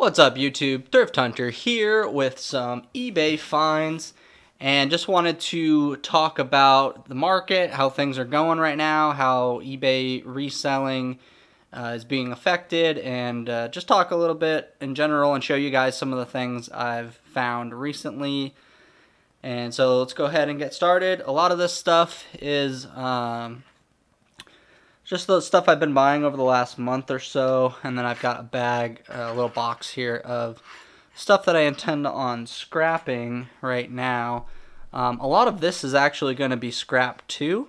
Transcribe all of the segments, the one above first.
What's up YouTube? Thrift Hunter here with some eBay finds, and just wanted to talk about the market, how things are going right now, how eBay reselling is being affected, and just talk a little bit in general and show you guys some of the things I've found recently. And so let's go ahead and get started. A lot of this stuff is just the stuff I've been buying over the last month or so, and then I've got a bag, a little box here of stuff that I intend on scrapping right now. A lot of this is actually going to be scrapped too.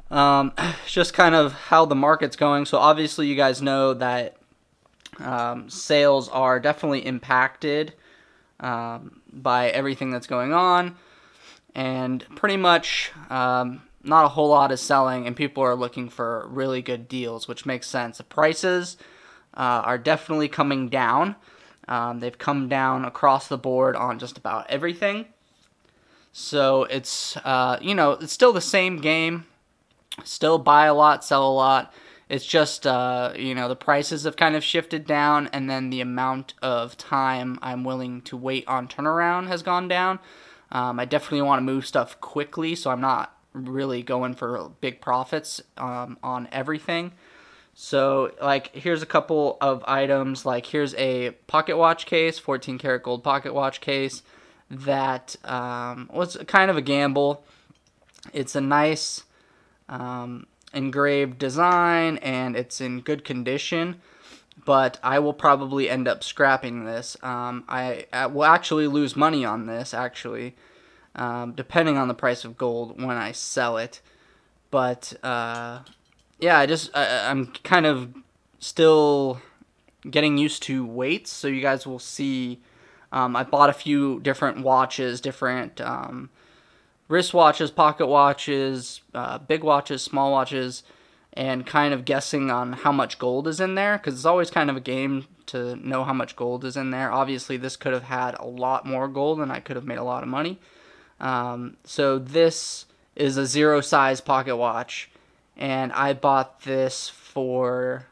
Just kind of how the market's going. So obviously you guys know that sales are definitely impacted by everything that's going on, and pretty much not a whole lot is selling, and people are looking for really good deals, which makes sense. The prices are definitely coming down. They've come down across the board on just about everything. So it's, it's still the same game. Still buy a lot, sell a lot. It's just, the prices have kind of shifted down, and then the amount of time I'm willing to wait on turnaround has gone down. I definitely want to move stuff quickly, so I'm not really going for big profits on everything. So like here's a couple of items. Like here's a pocket watch case, 14 karat gold pocket watch case that was kind of a gamble. It's a nice engraved design and it's in good condition, but I will probably end up scrapping this. I will actually lose money on this actually, depending on the price of gold when I sell it. But yeah, I'm kind of still getting used to weights, so you guys will see. I bought a few different watches, different wrist watches, pocket watches, big watches, small watches, and kind of guessing on how much gold is in there, because it's always kind of a game to know how much gold is in there. Obviously this could have had a lot more gold and I could have made a lot of money. So this is a 0 size pocket watch, and I bought this for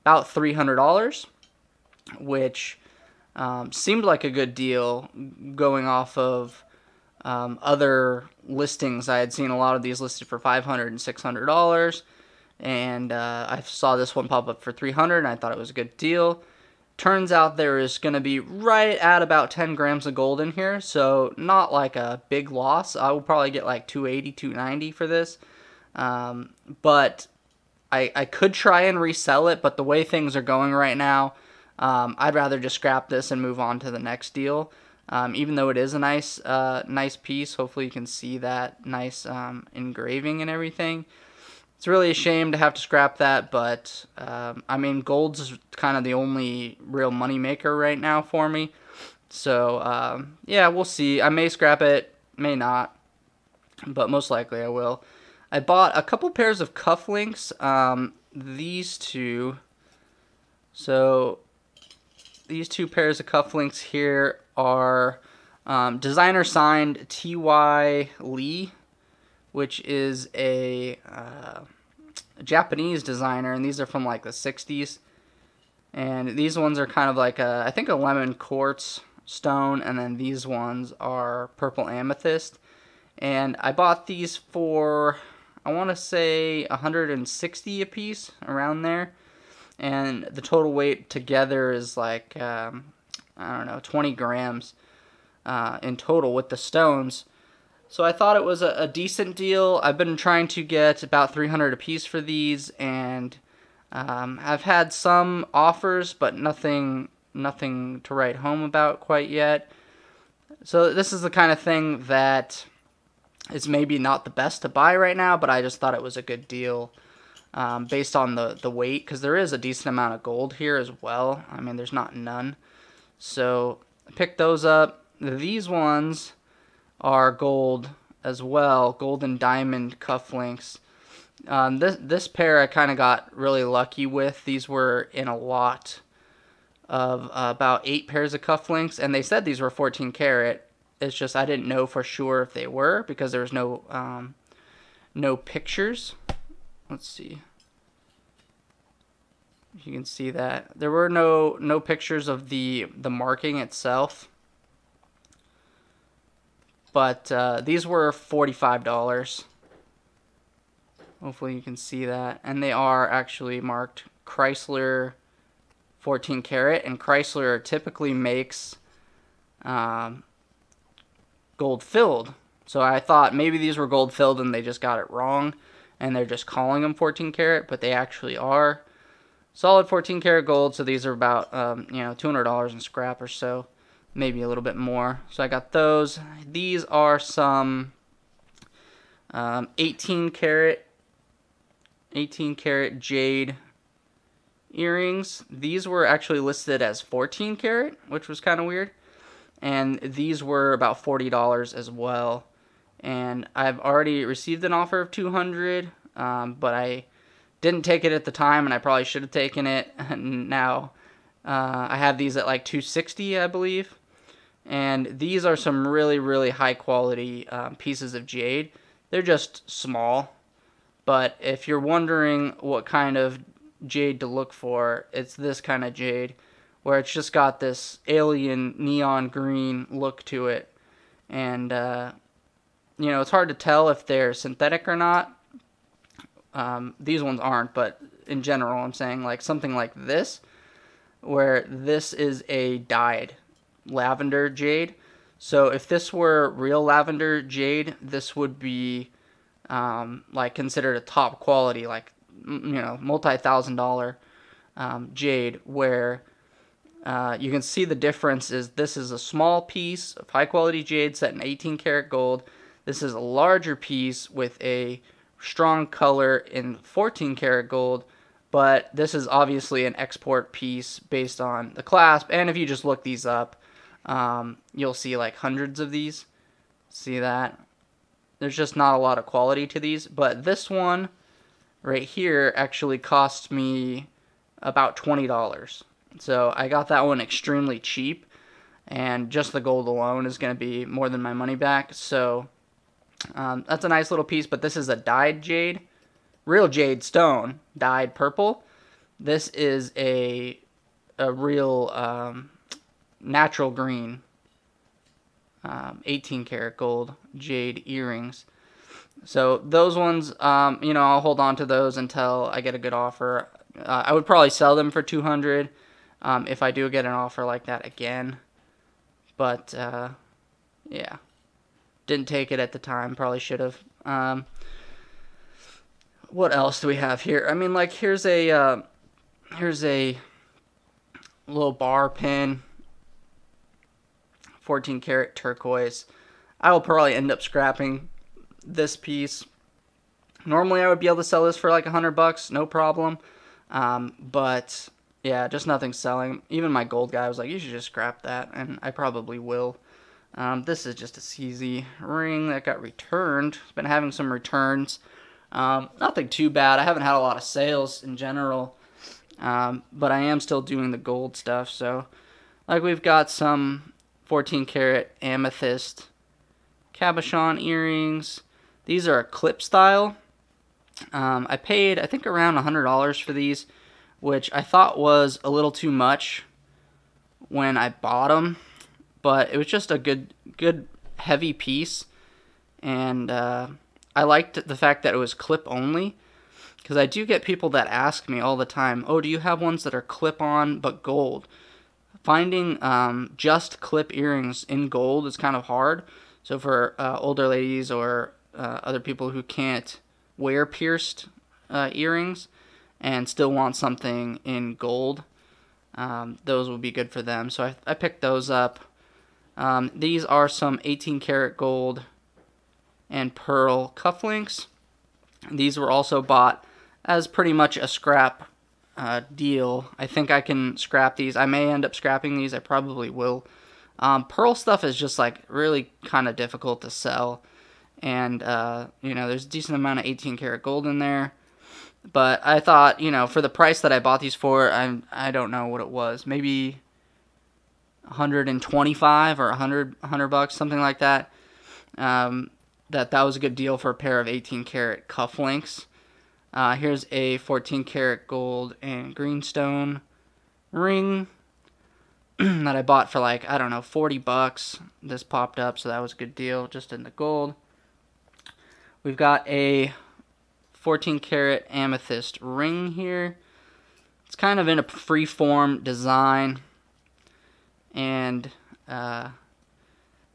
about $300, which seemed like a good deal going off of other listings. I had seen a lot of these listed for $500 and $600, and I saw this one pop up for $300, and I thought it was a good deal. Turns out there is going to be right at about 10 grams of gold in here, so not like a big loss. I will probably get like 280, 290 for this, but I could try and resell it, but the way things are going right now, I'd rather just scrap this and move on to the next deal. Even though it is a nice piece, hopefully you can see that nice engraving and everything. It's really a shame to have to scrap that, but I mean, gold's kind of the only real money maker right now for me. So yeah, we'll see. I may scrap it, may not, but most likely I will. I bought a couple pairs of cufflinks. These two. So these two pairs of cufflinks here are designer signed T.Y. Lee, which is a Japanese designer, and these are from like the 60s. And these ones are kind of like I think a lemon quartz stone, and then these ones are purple amethyst. And I bought these for, I want to say, 160 a piece, around there. And the total weight together is like, I don't know, 20 grams in total with the stones. So I thought it was a decent deal. I've been trying to get about 300 a piece for these, and I've had some offers, but nothing to write home about quite yet. So this is the kind of thing that is maybe not the best to buy right now, but I just thought it was a good deal based on the weight, because there is a decent amount of gold here as well. I mean, there's not none. So I picked those up. These ones are gold as well, gold and diamond cufflinks. This pair I kind of got really lucky with. These were in a lot of about 8 pairs of cufflinks, and they said these were 14 karat. It's just I didn't know for sure if they were, because there was no pictures. Let's see. You can see that there were no pictures of the marking itself, but these were $45. Hopefully you can see that, and they are actually marked Chrysler 14 karat, and Chrysler typically makes gold filled. So I thought maybe these were gold filled and they just got it wrong, and they're just calling them 14 karat, but they actually are solid 14 karat gold. So these are about $200 in scrap or so, maybe a little bit more. So I got those. These are some 18 karat jade earrings. These were actually listed as 14 karat, which was kind of weird. And these were about $40 as well. And I've already received an offer of $200, but I didn't take it at the time, and I probably should have taken it. And now I have these at like $260, I believe. And these are some really, really high quality pieces of jade. They're just small. But if you're wondering what kind of jade to look for, it's this kind of jade, where it's just got this alien neon green look to it. And, it's hard to tell if they're synthetic or not. These ones aren't, but in general, I'm saying like something like this, where this is a dyed lavender jade. So if this were real lavender jade, this would be like considered a top quality, like multi-$1,000 jade, where you can see the difference is this is a small piece of high quality jade set in 18 karat gold. This is a larger piece with a strong color in 14 karat gold, but this is obviously an export piece based on the clasp. And if you just look these up, you'll see like hundreds of these. See that? There's just not a lot of quality to these, but this one right here actually cost me about $20. So I got that one extremely cheap, and just the gold alone is going to be more than my money back. So that's a nice little piece, but this is a dyed jade, real jade stone, dyed purple. This is a real natural green 18 karat gold jade earrings. So those ones, I'll hold on to those until I get a good offer. I would probably sell them for $200 if I do get an offer like that again. But yeah, didn't take it at the time. Probably should have. What else do we have here? I mean, like here's a little bar pin, 14 karat turquoise. I will probably end up scrapping this piece. Normally I would be able to sell this for like $100, no problem. But yeah, just nothing selling. Even my gold guy was like, you should just scrap that, and I probably will. This is just a CZ ring that got returned. It's been having some returns. Nothing too bad. I haven't had a lot of sales in general, but I am still doing the gold stuff. So like we've got some 14 karat amethyst cabochon earrings. These are a clip style. I paid, I think, around $100 for these, which I thought was a little too much when I bought them, but it was just a good heavy piece, and I liked the fact that it was clip only, because I do get people that ask me all the time, oh, do you have ones that are clip on but gold? Finding just clip earrings in gold is kind of hard. So for older ladies or other people who can't wear pierced earrings and still want something in gold, those will be good for them. So I picked those up. These are some 18 karat gold and pearl cufflinks. These were also bought as pretty much a scrap deal. I think I can scrap these. I may end up scrapping these. I probably will. Pearl stuff is just like really kind of difficult to sell, and there's a decent amount of 18 karat gold in there, but I thought, for the price that I bought these for, I don't know what it was, maybe 125 or $100, something like that. That was a good deal for a pair of 18 karat cufflinks. Here's a 14 karat gold and greenstone ring that I bought for like, I don't know, 40 bucks. This popped up, so that was a good deal just in the gold. We've got a 14 karat amethyst ring here. It's kind of in a free-form design. And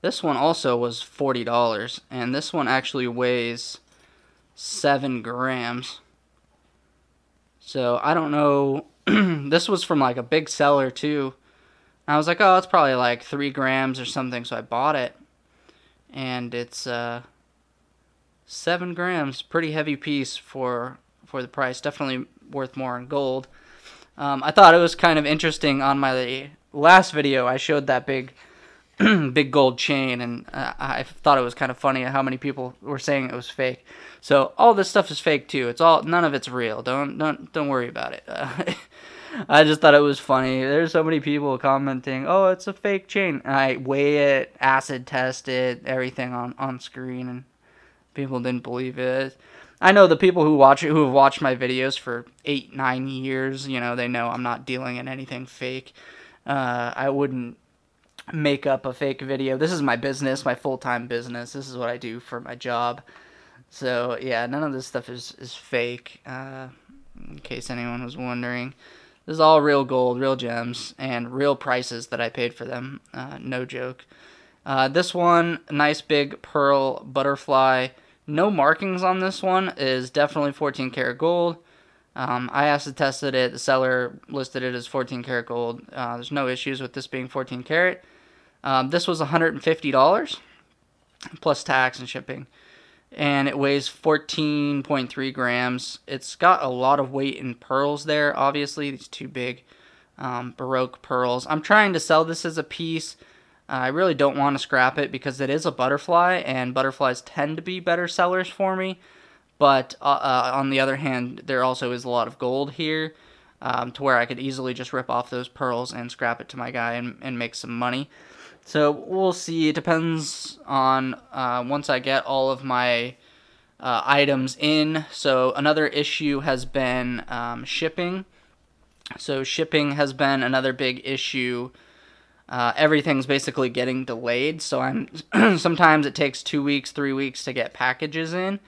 this one also was $40. And this one actually weighs 7 grams. So I don't know. This was from like a big seller too. And I was like, oh, it's probably like 3 grams or something. So I bought it. And it's 7 grams. Pretty heavy piece for the price. Definitely worth more in gold. I thought it was kind of interesting. On my last video, I showed that big big gold chain, and I thought it was kind of funny how many people were saying it was fake. So all this stuff is fake too. It's all, none of it's real. Don't worry about it. I just thought it was funny. There's so many people commenting, "Oh, it's a fake chain." And I weigh it, acid test it, everything on screen, and people didn't believe it. I know the people who have watched my videos for 8-9 years. You know, they know I'm not dealing in anything fake. I wouldn't make up a fake video. This is my business, my full-time business. This is what I do for my job. So yeah, none of this stuff is fake. In case anyone was wondering, this is all real gold, real gems, and real prices that I paid for them. No joke. This one, nice big pearl butterfly. No markings on this one. Is definitely 14 karat gold. I acid tested it. The seller listed it as 14 karat gold. There's no issues with this being 14 karat. This was $150 plus tax and shipping, and it weighs 14.3 grams. It's got a lot of weight in pearls there. Obviously, these two big Baroque pearls. I'm trying to sell this as a piece. I really don't want to scrap it because it is a butterfly, and butterflies tend to be better sellers for me. But on the other hand, there also is a lot of gold here, to where I could easily just rip off those pearls and scrap it to my guy and make some money. So we'll see. It depends on once I get all of my items in. So another issue has been shipping. So shipping has been another big issue. Everything's basically getting delayed. So sometimes it takes 2 weeks, 3 weeks to get packages in.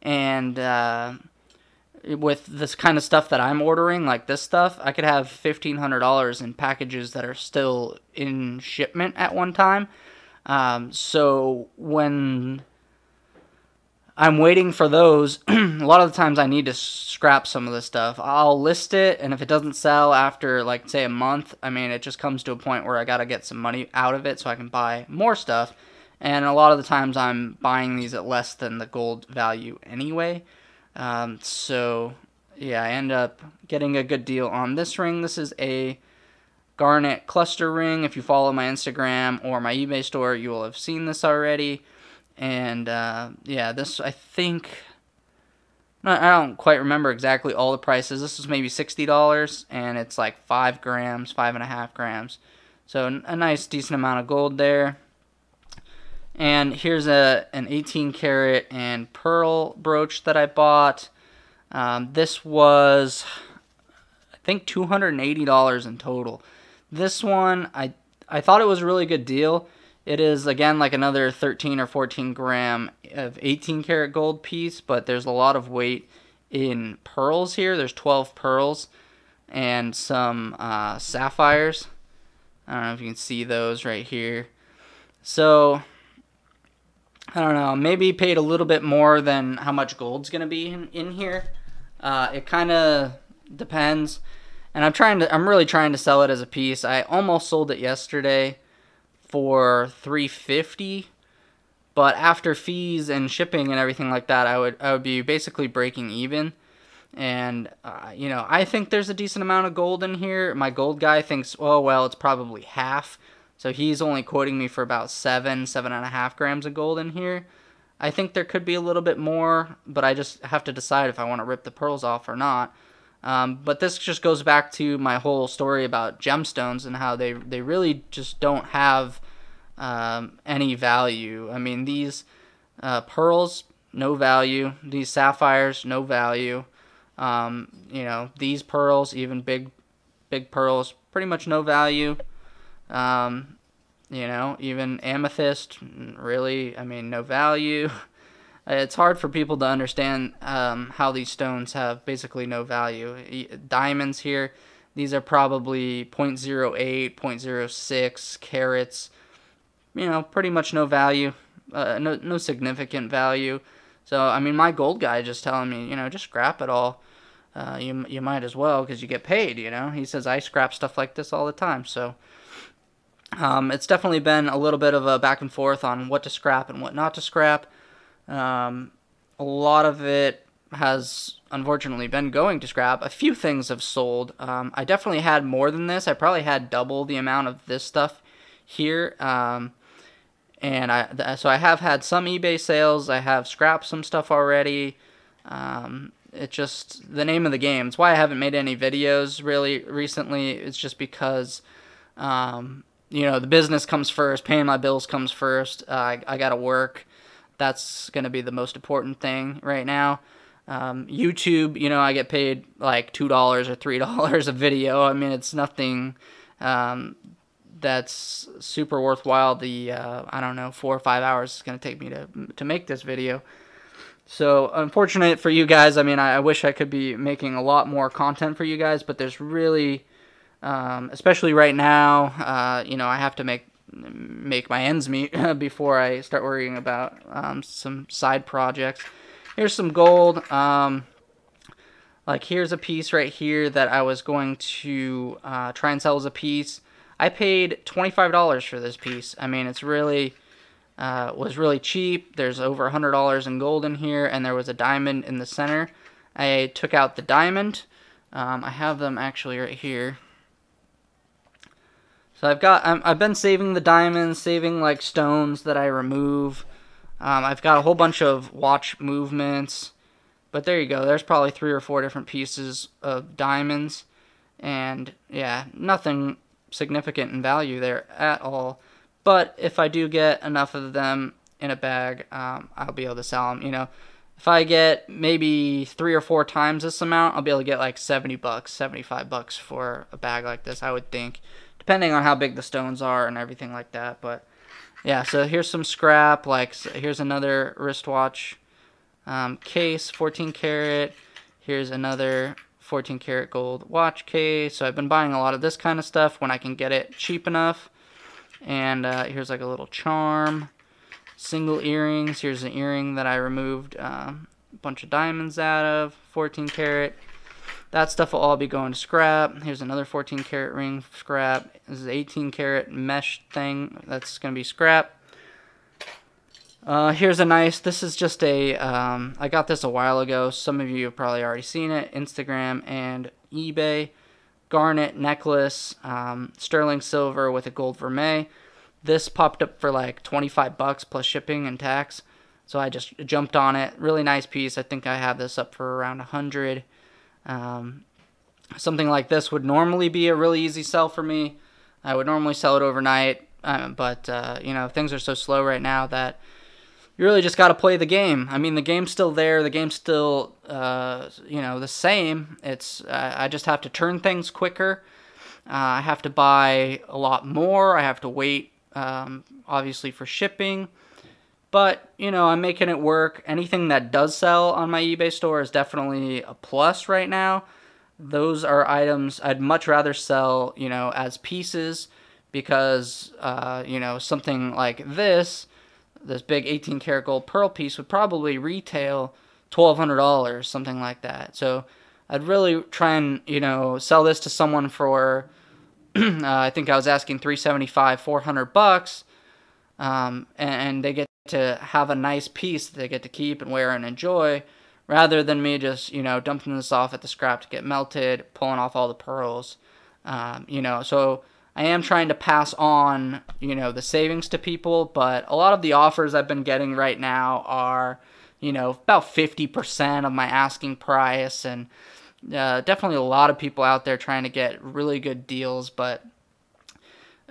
And with this kind of stuff that I'm ordering, like this stuff, I could have $1,500 in packages that are still in shipment at one time. So when I'm waiting for those, a lot of the times I need to scrap some of this stuff. I'll list it, and if it doesn't sell after, like, say a month, I mean, it just comes to a point where I gotta get some money out of it so I can buy more stuff. And a lot of the times I'm buying these at less than the gold value anyway. So yeah, I end up getting a good deal on this ring. This is a garnet cluster ring. If you follow my Instagram or my eBay store, you will have seen this already. And yeah, this, I think, I don't quite remember exactly all the prices. This was maybe $60, and it's like 5 grams, 5.5 grams. So a nice decent amount of gold there. And here's an 18 karat and pearl brooch that I bought. This was, I think, $280 in total. This one, I thought it was a really good deal. It is, again, like another 13 or 14 gram of 18 karat gold piece, but there's a lot of weight in pearls here. There's 12 pearls and some sapphires. I don't know if you can see those right here. So I don't know, maybe paid a little bit more than how much gold's going to be in here. It kind of depends. And I'm really trying to sell it as a piece. I almost sold it yesterday for $350, but after fees and shipping and everything like that, I would be basically breaking even. And you know, I think there's a decent amount of gold in here. My gold guy thinks, oh well, it's probably half. So he's only quoting me for about 7.5 grams of gold in here. I think there could be a little bit more, but I just have to decide if I want to rip the pearls off or not. But this just goes back to my whole story about gemstones and how they really just don't have any value. I mean, these pearls, no value. These sapphires, no value. You know, these pearls, even big pearls, pretty much no value. You know, even amethyst, really, I mean, no value. It's hard for people to understand how these stones have basically no value. Diamonds here, these are probably 0.08, 0.06 carats. You know, pretty much no value, no significant value. So, I mean, my gold guy just telling me, you know, just scrap it all. You might as well, because you get paid, you know. He says I scrap stuff like this all the time, so it's definitely been a little bit of a back and forth on what to scrap and what not to scrap. A lot of it has unfortunately been going to scrap. A few things have sold. I definitely had more than this. I probably had double the amount of this stuff here. And so I have had some eBay sales. I have scrapped some stuff already. It's just the name of the game. It's why I haven't made any videos really recently. It's just because, you know, the business comes first. Paying my bills comes first. I got to work. That's going to be the most important thing right now. YouTube, you know, I get paid like $2 or $3 a video. I mean, it's nothing that's super worthwhile. The, I don't know, 4 or 5 hours it's going to take me to make this video. So, unfortunate for you guys. I mean, I wish I could be making a lot more content for you guys, but there's really, especially right now, you know, I have to make my ends meet before I start worrying about some side projects. Here's some gold. Like, here's a piece right here that I was going to try and sell as a piece. I paid $25 for this piece. I mean, it's really was really cheap. There's over $100 in gold in here, and there was a diamond in the center. I took out the diamond. I have them actually right here. So I've been saving the diamonds, saving like stones that I remove. I've got a whole bunch of watch movements, but there you go. There's probably 3 or 4 different pieces of diamonds, and yeah, nothing significant in value there at all. But if I do get enough of them in a bag, I'll be able to sell them. You know, if I get maybe 3 or 4 times this amount, I'll be able to get like $70, $75 for a bag like this, I would think, depending on how big the stones are and everything like that. But yeah, so here's some scrap. Like, here's another wristwatch case, 14 karat. Here's another 14 karat gold watch case. So I've been buying a lot of this kind of stuff when I can get it cheap enough. And here's like a little charm, single earrings. Here's an earring that I removed a bunch of diamonds out of, 14 karat. That stuff will all be going to scrap. Here's another 14 karat ring, scrap. This is 18 karat mesh thing. That's going to be scrap. Here's a nice, this is just a, I got this a while ago. Some of you have probably already seen it. Instagram and eBay. Garnet necklace, sterling silver with a gold vermeil. This popped up for like $25 plus shipping and tax. So I just jumped on it. Really nice piece. I think I have this up for around 100. Something like this would normally be a really easy sell for me. I would normally sell it overnight, but you know, things are so slow right now that you really just got to play the game. I mean, the game's still there. The game's still, you know, the same. It's I just have to turn things quicker. I have to buy a lot more. I have to wait, obviously, for shipping. But, you know, I'm making it work. Anything that does sell on my eBay store is definitely a plus right now. Those are items I'd much rather sell, you know, as pieces because, you know, something like this big 18 karat gold pearl piece would probably retail $1,200, something like that. So I'd really try and, you know, sell this to someone for, I think I was asking $375, $400, and they get to have a nice piece that they get to keep and wear and enjoy, rather than me just, you know, dumping this off at the scrap to get melted, pulling off all the pearls, you know. So I am trying to pass on, you know, the savings to people, but a lot of the offers I've been getting right now are, you know, about 50% of my asking price, and definitely a lot of people out there trying to get really good deals, but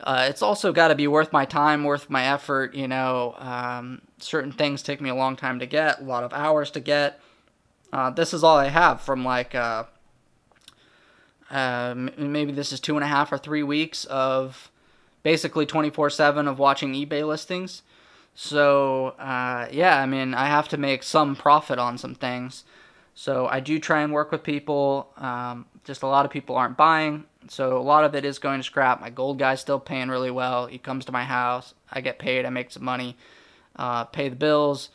it's also got to be worth my time, worth my effort, you know. Certain things take me a long time to get, a lot of hours to get. This is all I have from like maybe this is 2.5 or 3 weeks of basically 24/7 of watching eBay listings. So yeah, I mean, I have to make some profit on some things. So I do try and work with people. Just a lot of people aren't buying, so a lot of it is going to scrap. My gold guy's still paying really well. He comes to my house, I get paid, I make some money, pay the bills,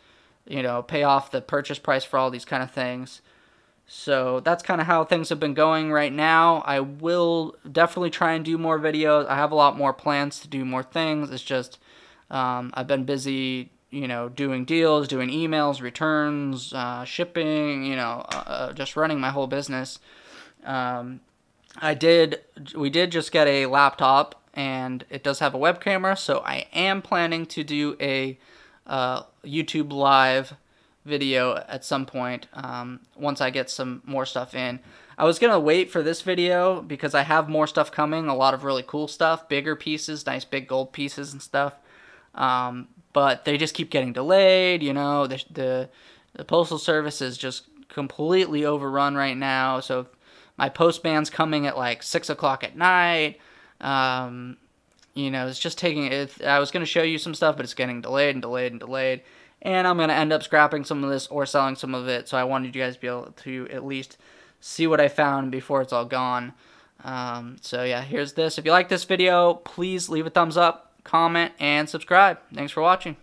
you know, pay off the purchase price for all these kind of things. So that's kind of how things have been going right now. I will definitely try and do more videos. I have a lot more plans to do more things. It's just I've been busy, you know, doing deals, doing emails, returns, shipping, you know, just running my whole business. We did just get a laptop, and it does have a web camera, so I am planning to do a YouTube live video at some point once I get some more stuff in. I was gonna wait for this video because I have more stuff coming, a lot of really cool stuff, bigger pieces, nice big gold pieces and stuff, but they just keep getting delayed. You know, the postal service is just completely overrun right now, so my postman's coming at like 6 o'clock at night. You know, it's just taking it. I was going to show you some stuff, but it's getting delayed and delayed and delayed. And I'm going to end up scrapping some of this or selling some of it. So I wanted you guys to be able to at least see what I found before it's all gone. So yeah, here's this. If you like this video, please leave a thumbs up, comment, and subscribe. Thanks for watching.